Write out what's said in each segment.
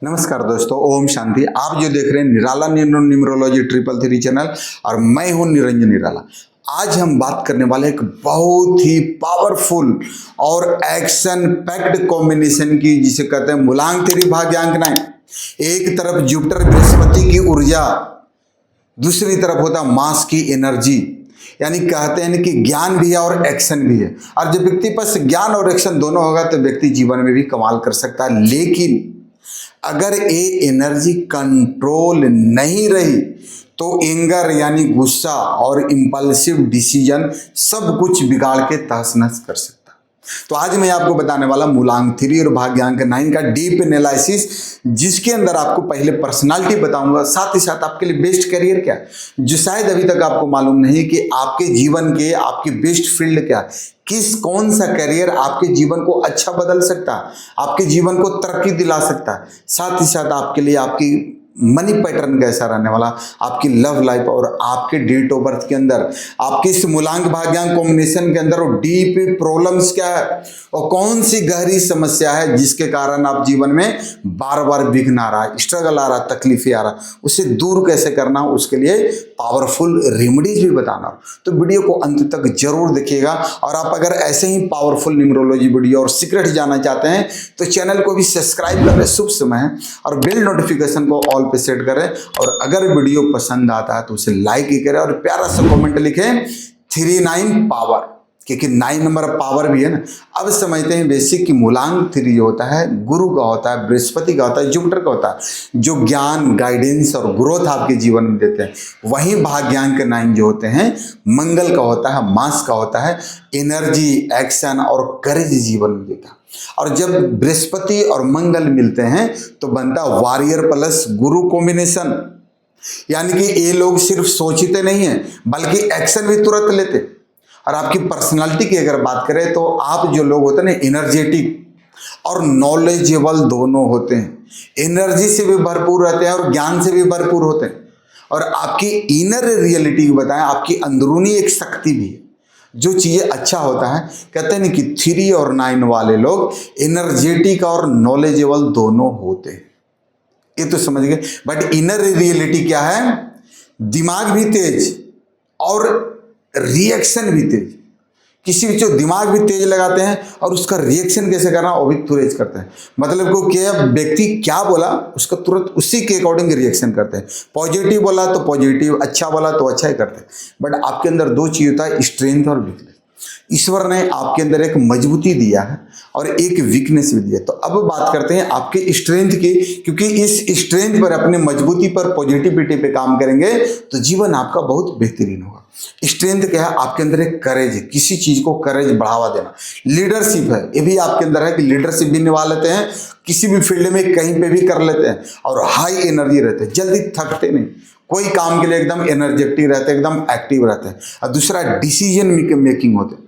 नमस्कार दोस्तों, ओम शांति। आप जो देख रहे हैं निराला न्यूमरोलॉजी 333 चैनल और मैं हूं निरंजन निराला। आज हम बात करने वाले एक बहुत ही पावरफुल और एक्शन पैक्ड कॉम्बिनेशन की, जिसे कहते हैं मूलांक थ्योरी भाग्यांक 9। एक तरफ जुपिटर बृहस्पति की ऊर्जा, दूसरी तरफ होता मास की एनर्जी। यानी कहते हैं कि ज्ञान भी है और एक्शन भी है। और जब व्यक्ति पास ज्ञान और एक्शन दोनों होगा तो व्यक्ति जीवन में भी कमाल कर सकता है। लेकिन अगर ये एनर्जी कंट्रोल नहीं रही तो एंगर यानी गुस्सा और इंपल्सिव डिसीजन सब कुछ बिगाड़ के तहस नहस कर सकता है। तो आज मैं आपको बताने वाला मूलांक 3 और भाग्यांक 9 का डीप एनालिसिस, जिसके अंदर आपको पहले पर्सनालिटी बताऊंगा, साथ ही साथ आपके लिए बेस्ट करियर क्या है, जो शायद अभी तक आपको मालूम नहीं कि आपके जीवन के आपकी बेस्ट फील्ड क्या है, कौन सा करियर आपके जीवन को अच्छा बदल सकता है, आपके जीवन को तरक्की दिला सकता है। साथ ही साथ आपके लिए आपकी मनी पैटर्न कैसा रहने वाला, आपकी लव लाइफ और आपके डेट ऑफ बर्थ के अंदर आपके इस मूलांक भाग्यांक कॉम्बिनेशन के अंदर वो डीप प्रॉब्लम्स क्या है और कौन सी गहरी समस्या है जिसके कारण आप जीवन में बार बार विघ्न आ रहा है, स्ट्रगल आ रहा है, तकलीफें आ रहा है, उसे दूर कैसे करना, उसके लिए पावरफुल रेमेडीज भी बताना। तो वीडियो को अंत तक जरूर देखिएगा। और आप अगर ऐसे ही पावरफुल न्यूमरोलॉजी वीडियो और सीक्रेट जानना चाहते हैं तो चैनल को भी सब्सक्राइब करें, शुभ समय है, और बेल नोटिफिकेशन को ऑल पे सेट करें। और अगर वीडियो पसंद आता है तो उसे लाइक ही करें और प्यारा सा कमेंट लिखें 39 पावर, क्योंकि 9 नंबर पावर भी है ना। अब समझते हैं बेसिक की मूलांक 3 जो होता है गुरु का होता है, बृहस्पति का होता है, जुपिटर का होता है, जो ज्ञान, गाइडेंस और ग्रोथ आपके जीवन में देते हैं। वहीं भाग्यांक 9 जो होते हैं मंगल का होता है, मास का होता है, एनर्जी, एक्शन और करेज जीवन में देता है। और जब बृहस्पति और मंगल मिलते हैं तो बनता वॉरियर प्लस गुरु कॉम्बिनेशन। यानी कि ये लोग सिर्फ सोचते नहीं हैं बल्कि एक्शन भी तुरंत लेते। और आपकी पर्सनालिटी की अगर बात करें तो आप जो लोग होते हैं ना, एनर्जेटिक और नॉलेजेबल दोनों होते हैं। एनर्जी से भी भरपूर रहते हैं और ज्ञान से भी भरपूर होते हैं। और आपकी इनर रियलिटी बताएं, आपकी अंदरूनी एक शक्ति भी है, जो चीज़ें अच्छा होता है। कहते हैं ना कि 3 और 9 वाले लोग एनर्जेटिक और नॉलेजेबल दोनों होते हैं, ये तो समझ गए। बट इनर रियलिटी क्या है, दिमाग भी तेज और रिएक्शन भी तेज। किसी भी जो दिमाग भी तेज लगाते हैं और उसका रिएक्शन कैसे करना वो भी तेज करते हैं। मतलब को क्या व्यक्ति क्या बोला उसका तुरंत उसी के अकॉर्डिंग रिएक्शन करते हैं। पॉजिटिव बोला तो पॉजिटिव, अच्छा बोला तो अच्छा ही करते हैं। बट आपके अंदर 2 चीज होता है, स्ट्रेंथ और वीकनेस। ईश्वर ने आपके अंदर एक मजबूती दिया है और एक वीकनेस भी दिया। तो अब बात करते हैं आपके स्ट्रेंथ की, क्योंकि इस स्ट्रेंथ पर, अपने मजबूती पर, पॉजिटिविटी पे काम करेंगे तो जीवन आपका बहुत बेहतरीन होगा। स्ट्रेंथ क्या है, आपके अंदर एक करेज है, किसी चीज को करेज बढ़ावा देना। लीडरशिप है, ये भी आपके अंदर है कि लीडरशिप भी निभा लेते हैं, किसी भी फील्ड में कहीं पे भी कर लेते हैं। और हाई एनर्जी रहते हैं, जल्दी थकते नहीं, कोई काम के लिए एकदम एनर्जेटिक रहते हैं, एकदम एक्टिव रहते हैं। और दूसरा डिसीजन मेकिंग होते हैं।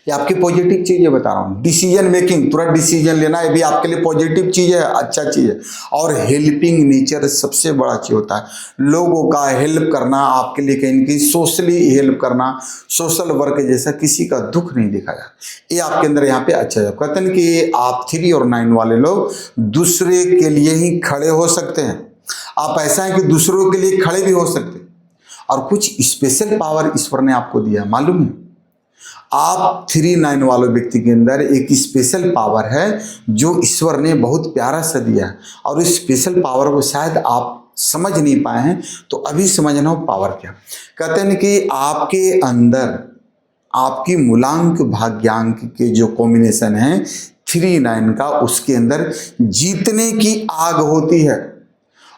ये आपकी पॉजिटिव चीज है, बता रहा हूँ। डिसीजन मेकिंग, तुरंत डिसीजन लेना, ये भी आपके लिए पॉजिटिव चीज है, अच्छा चीज है। और हेल्पिंग नेचर सबसे बड़ा चीज होता है। लोगों का हेल्प करना आपके लिए कहीं ना कहीं सोशली हेल्प करना, सोशल वर्क जैसा, किसी का दुख नहीं देखा जाता, ये आपके अंदर यहाँ पे अच्छा है। कहते हैं कि आप 3 और 9 वाले लोग दूसरे के लिए ही खड़े हो सकते हैं। आप ऐसा है कि दूसरों के लिए खड़े भी हो सकते हैं। और कुछ स्पेशल पावर ईश्वर ने आपको दिया, मालूम है? आप 3-9 वाले व्यक्ति के अंदर एक स्पेशल पावर है जो ईश्वर ने बहुत प्यारा सा दिया है। और उस स्पेशल पावर को शायद आप समझ नहीं पाए हैं, तो अभी समझना हो पावर क्या। कहते हैं कि आपके अंदर आपकी मूलांक भाग्यांक के जो कॉम्बिनेशन है 3-9 का, उसके अंदर जीतने की आग होती है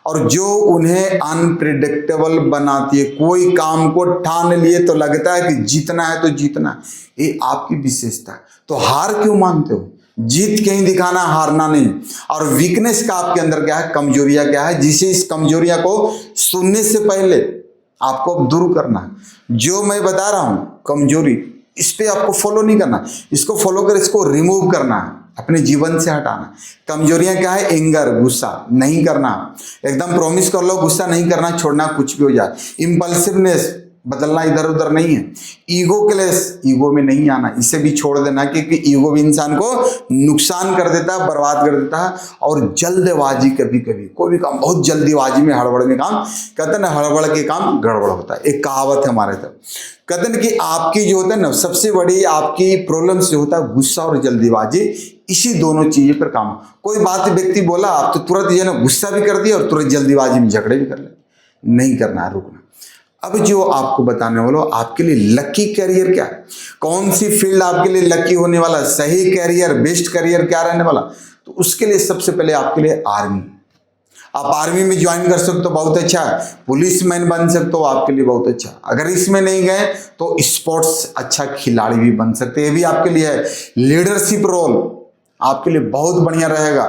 और जो उन्हें अनप्रिडिक्टेबल बनाती है। कोई काम को ठान लिए तो लगता है कि जीतना है तो जीतना है, ये आपकी विशेषता है। तो हार क्यों मानते हो? जीत के ही दिखाना, हारना नहीं। और वीकनेस का आपके अंदर क्या है, कमजोरियां क्या है, जिसे इस कमजोरियां को सुनने से पहले आपको दूर करना है। जो मैं बता रहा हूं कमजोरी, इस पे आपको फॉलो नहीं करना, इसको फॉलो कर, इसको रिमूव करना है, अपने जीवन से हटाना। कमजोरियां क्या है, एंगर, गुस्सा नहीं करना, एकदम प्रॉमिस कर लो गुस्सा नहीं करना, छोड़ना, कुछ भी हो जाए। इंपल्सिवनेस, बदलना इधर उधर नहीं है। ईगो क्लेश, ईगो में नहीं आना, इसे भी छोड़ देना, क्योंकि ईगो भी इंसान को नुकसान कर देता है, बर्बाद कर देता है। और जल्दबाजी, कभी कभी कोई भी काम बहुत जल्दीबाजी में, हड़बड़ में काम, कहते हैं ना हड़बड़ के काम गड़बड़ होता है। एक कहावत है हमारे तरफ, कहते हैं कि आपकी जो होता है ना सबसे बड़ी आपकी प्रॉब्लम जो होता है गुस्सा और जल्दीबाजी, इसी दोनों चीजें पर काम। कोई बात व्यक्ति बोला, आप तो तुरंत जो है ना गुस्सा भी कर दिया और तुरंत जल्दीबाजी में झगड़े भी कर ले। नहीं करना है, रुकना। अब जो आपको बताने वाला आपके लिए लकी कैरियर क्या है, कौन सी फील्ड आपके लिए लकी होने वाला, सही कैरियर, बेस्ट कैरियर क्या रहने वाला, तो उसके लिए सबसे पहले आपके लिए आर्मी। आप आर्मी में ज्वाइन कर सकते हो, बहुत अच्छा है। पुलिस मैन बन सकते हो, आपके लिए बहुत अच्छा। अगर इसमें नहीं गए तो स्पोर्ट्स अच्छा खिलाड़ी भी बन सकते हैं, ये भी आपके लिए है। लीडरशिप रोल आपके लिए बहुत बढ़िया रहेगा।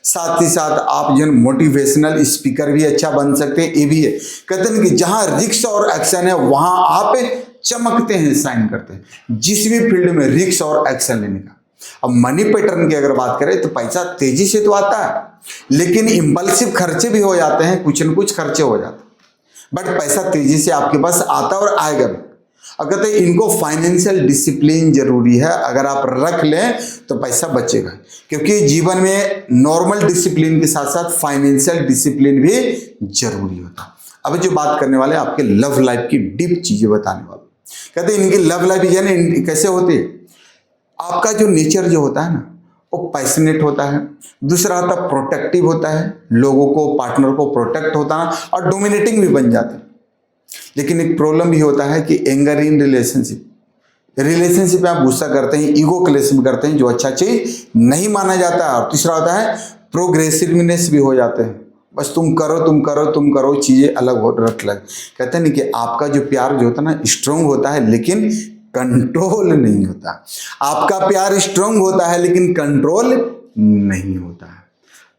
साथ ही साथ आप जो मोटिवेशनल स्पीकर भी अच्छा बन सकते हैं, ये भी है। कहते हैं कि जहां रिस्क और एक्शन है वहां आप चमकते हैं, साइन करते हैं। जिस भी फील्ड में रिस्क और एक्शन लेने का। अब मनी पैटर्न की अगर बात करें तो पैसा तेजी से तो आता है, लेकिन इंपल्सिव खर्चे भी हो जाते हैं, कुछ न कुछ खर्चे हो जाते हैं, बट पैसा तेजी से आपके पास आता और आएगा भी। अगर तो इनको फाइनेंशियल डिसिप्लिन जरूरी है, अगर आप रख लें तो पैसा बचेगा, क्योंकि जीवन में नॉर्मल डिसिप्लिन के साथ साथ फाइनेंशियल डिसिप्लिन भी जरूरी होता है। अब जो बात करने वाले आपके लव लाइफ की डीप चीजें बताने वाले, कहते हैं इनकी लव लाइफ यानी कैसे होती है। आपका जो नेचर जो होता है ना वो पैशनेट होता है, दूसरा होता है प्रोटेक्टिव होता है, लोगों को पार्टनर को प्रोटेक्ट होता है और डोमिनेटिंग भी बन जाते हैं। लेकिन एक प्रॉब्लम भी होता है कि एंगर इन रिलेशनशिप में आप गुस्सा करते हैं, ईगो क्लेश में करते हैं, जो अच्छा चीज नहीं माना जाता है। और तीसरा होता है प्रोग्रेसिवनेस भी हो जाते हैं, बस तुम करो चीजें अलग हो रट लग। कहते हैं नहीं कि आपका जो प्यार जो होता है ना स्ट्रांग होता है, लेकिन कंट्रोल नहीं होता। आपका प्यार स्ट्रांग होता है लेकिन कंट्रोल नहीं होता है।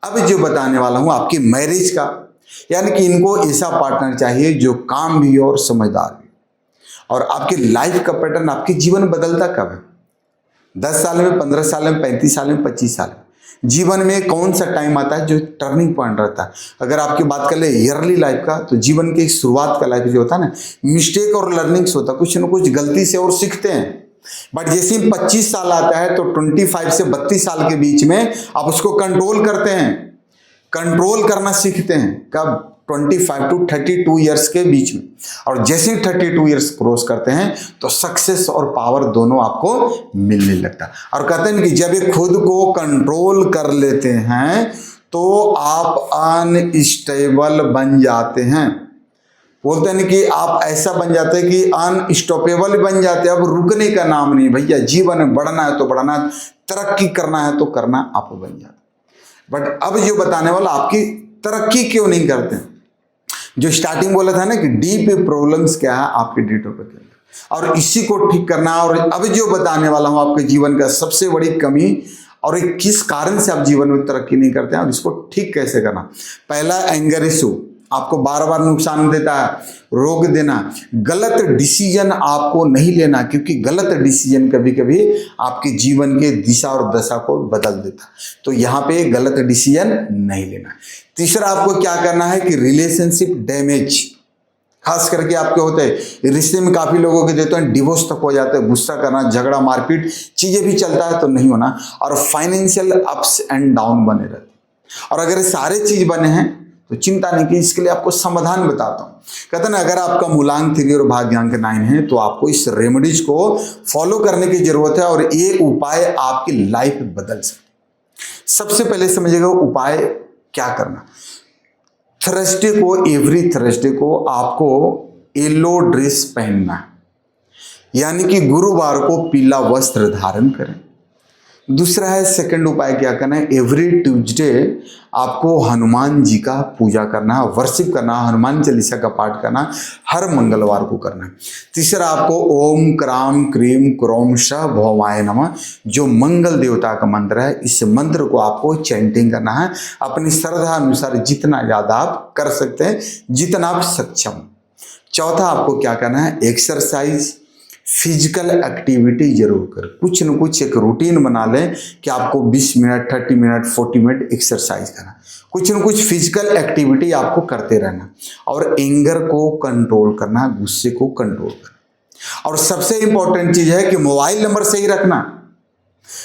अब जो बताने वाला हूं आपकी मैरिज का, यानी कि इनको ऐसा पार्टनर चाहिए जो काम भी हो और समझदार भी। और आपकी लाइफ का पैटर्न, आपके जीवन बदलता कब है, 10 साल में, 15 साल में, 35 साल में, 25 साल में। जीवन में कौन सा टाइम आता है जो टर्निंग पॉइंट रहता है। अगर आपकी बात कर ले ईयरली लाइफ का, तो जीवन के शुरुआत का लाइफ जो होता है ना, मिस्टेक और लर्निंग्स होता है, कुछ ना कुछ गलती से और सीखते हैं। बट जैसे ही 25 साल आता है तो 25 से 32 साल के बीच में आप उसको कंट्रोल करते हैं, कंट्रोल करना सीखते हैं। कब? 25 टू 32 ईयर्स के बीच में। और जैसे ही 32 ईयर्स क्रॉस करते हैं तो सक्सेस और पावर दोनों आपको मिलने लगता है। और कहते हैं कि जब ये खुद को कंट्रोल कर लेते हैं तो आप अनस्टेबल बन जाते हैं। बोलते हैं कि आप ऐसा बन जाते हैं कि अनस्टॉपेबल बन जाते हैं। अब रुकने का नाम नहीं भैया, जीवन में बढ़ना है तो बढ़ना है, तरक्की करना है तो करना, आप बन जाते। बट अब जो बताने वाला आपकी तरक्की क्यों नहीं करते, जो स्टार्टिंग बोला था ना कि डीप प्रॉब्लम्स क्या है आपके डे टॉपिक के अंदर, और इसी को ठीक करना। और अब जो बताने वाला हूं आपके जीवन का सबसे बड़ी कमी और एक किस कारण से आप जीवन में तरक्की नहीं करते हैं और इसको ठीक कैसे करना। पहला एंगर इशू, आपको बार बार नुकसान देता है, रोक देना। गलत डिसीजन आपको नहीं लेना, क्योंकि गलत डिसीजन कभी कभी आपके जीवन के दिशा और दशा को बदल देता है। तो यहाँ पे गलत डिसीजन नहीं लेना। तीसरा आपको क्या करना है कि रिलेशनशिप डैमेज खास करके आपके होते हैं, रिश्ते में काफी लोगों के देते हैं डिवोर्स तक हो जाते हैं, गुस्सा करना, झगड़ा, मारपीट चीजें भी चलता है तो नहीं होना। और फाइनेंशियल अप्स एंड डाउन बने रहते। और अगर ये सारे चीज बने हैं तो चिंता नहीं की, इसके लिए आपको समाधान बताता हूं। कहते ना अगर आपका मूलांक 3 और भाग्यांक 9 है तो आपको इस रेमेडीज को फॉलो करने की जरूरत है और ये उपाय आपकी लाइफ बदल सकते। सबसे पहले समझिएगा उपाय क्या करना। थर्सडे को, एवरी थर्सडे को आपको येलो ड्रेस पहनना है, यानी कि गुरुवार को पीला वस्त्र धारण करें। दूसरा है सेकंड उपाय क्या करना है, एवरी ट्यूसडे आपको हनुमान जी का पूजा करना है, वर्शिप करना, हनुमान चालीसा का पाठ करना, हर मंगलवार को करना है। तीसरा आपको ओम क्राम क्रीम क्रोम श भवाय नमः जो मंगल देवता का मंत्र है, इस मंत्र को आपको चैंटिंग करना है अपनी श्रद्धा अनुसार, जितना ज़्यादा आप कर सकते हैं, जितना आप सक्षम। चौथा आपको क्या करना है, एक्सरसाइज, फिजिकल एक्टिविटी जरूर करें, कुछ न कुछ एक रूटीन बना लें कि आपको 20 मिनट 30 मिनट 40 मिनट एक्सरसाइज करना, कुछ न कुछ फिजिकल एक्टिविटी आपको करते रहना, और एंगर को कंट्रोल करना, गुस्से को कंट्रोल करना। और सबसे इंपॉर्टेंट चीज है कि मोबाइल नंबर सही रखना।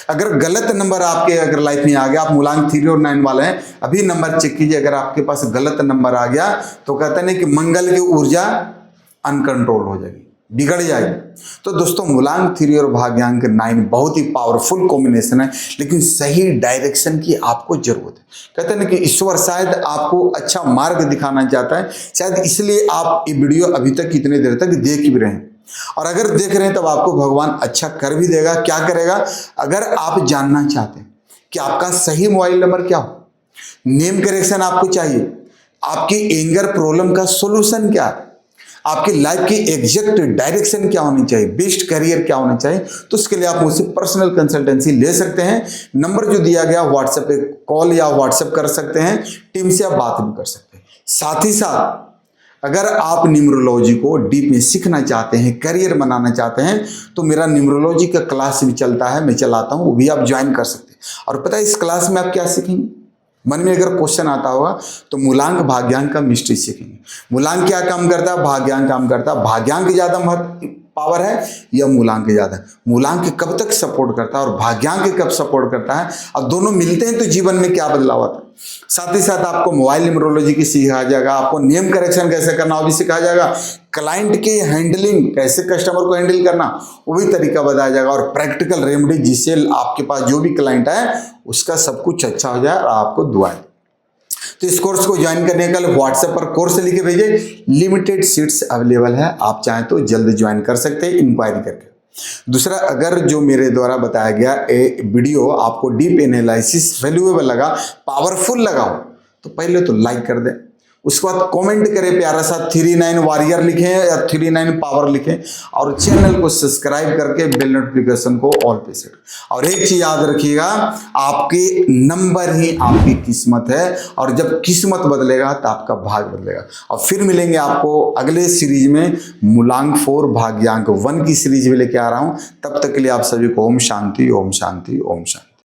अगर गलत नंबर आपके अगर लाइफ में आ गया, आप मूलांक 3 और 9 वाले हैं, अभी नंबर चेक कीजिए, अगर आपके पास गलत नंबर आ गया तो कहते हैं कि मंगल की ऊर्जा अनकंट्रोल हो जाएगी, बिगड़ जाएगी। तो दोस्तों मूलांक 3 और भाग्यांक 9 बहुत ही पावरफुल कॉम्बिनेशन है, लेकिन सही डायरेक्शन की आपको जरूरत है। कहते हैं कि ईश्वर शायद आपको अच्छा मार्ग दिखाना चाहता है, शायद इसलिए आप ये वीडियो अभी तक इतने देर तक देख भी रहे हैं। और अगर देख रहे हैं तब आपको भगवान अच्छा कर भी देगा। क्या करेगा? अगर आप जानना चाहते हैं कि आपका सही मोबाइल नंबर क्या हो, नेम करेक्शन आपको चाहिए, आपकी एंगर प्रॉब्लम का सॉल्यूशन क्या है, आपकी लाइफ की एग्जैक्ट डायरेक्शन क्या होनी चाहिए, बेस्ट करियर क्या होना चाहिए, तो उसके लिए आप मुझसे पर्सनल कंसल्टेंसी ले सकते हैं। नंबर जो दिया गया व्हाट्सएप पे कॉल या व्हाट्सएप कर सकते हैं, टीम से आप बात भी कर सकते हैं। साथ ही साथ अगर आप न्यूमरोलॉजी को डीप में सीखना चाहते हैं, करियर बनाना चाहते हैं, तो मेरा न्यूमरोलॉजी का क्लास भी चलता है, मैं चलाता हूँ, वो भी आप ज्वाइन कर सकते हैं। और पता है इस क्लास में आप क्या सीखेंगे? मन में अगर क्वेश्चन आता होगा तो मूलांक भाग्यांक का मिस्ट्री सीखेंगे। मूलांक क्या काम करता है, भाग्यांक काम करता है, भाग्यांक ज्यादा महत्व पावर है या मूलांक ज्यादा? मूलांक कब तक सपोर्ट करता है और भाग्यांक कब सपोर्ट करता है, और दोनों मिलते हैं तो जीवन में क्या बदलाव आता है। साथ ही साथ आपको मोबाइल न्यूमरोलॉजी की सिखाया जाएगा, आपको नेम करेक्शन कैसे करना वो भी सिखाया जाएगा, क्लाइंट की हैंडलिंग कैसे कस्टमर को हैंडल करना वो भी तरीका बताया जाएगा, और प्रैक्टिकल रेमेडी जिससे आपके पास जो भी क्लाइंट है उसका सब कुछ अच्छा हो जाए और आपको दुआएं। तो इस कोर्स को ज्वाइन करने के लिए व्हाट्सएप पर कोर्स लिख के भेजिए, लिमिटेड सीट्स अवेलेबल है, आप चाहें तो जल्द ज्वाइन कर सकते हैं इंक्वायरी करके। दूसरा, अगर जो मेरे द्वारा बताया गया वीडियो आपको डीप एनालिसिस वैल्यूएबल लगा, पावरफुल लगा हो, तो पहले तो लाइक कर दें, उसके बाद कमेंट करें प्यारा सा 39 वॉरियर लिखें या 39 पावर लिखें, और चैनल को सब्सक्राइब करके बेल नोटिफिकेशन को ऑल पे सेट। और एक चीज याद रखिएगा, आपके नंबर ही आपकी किस्मत है, और जब किस्मत बदलेगा तो आपका भाग बदलेगा। और फिर मिलेंगे आपको अगले सीरीज में, मूलांक 4 भाग्यांक 1 की सीरीज में लेके आ रहा हूं। तब तक के लिए आप सभी को ओम शांति ओम शांति ओम शांति।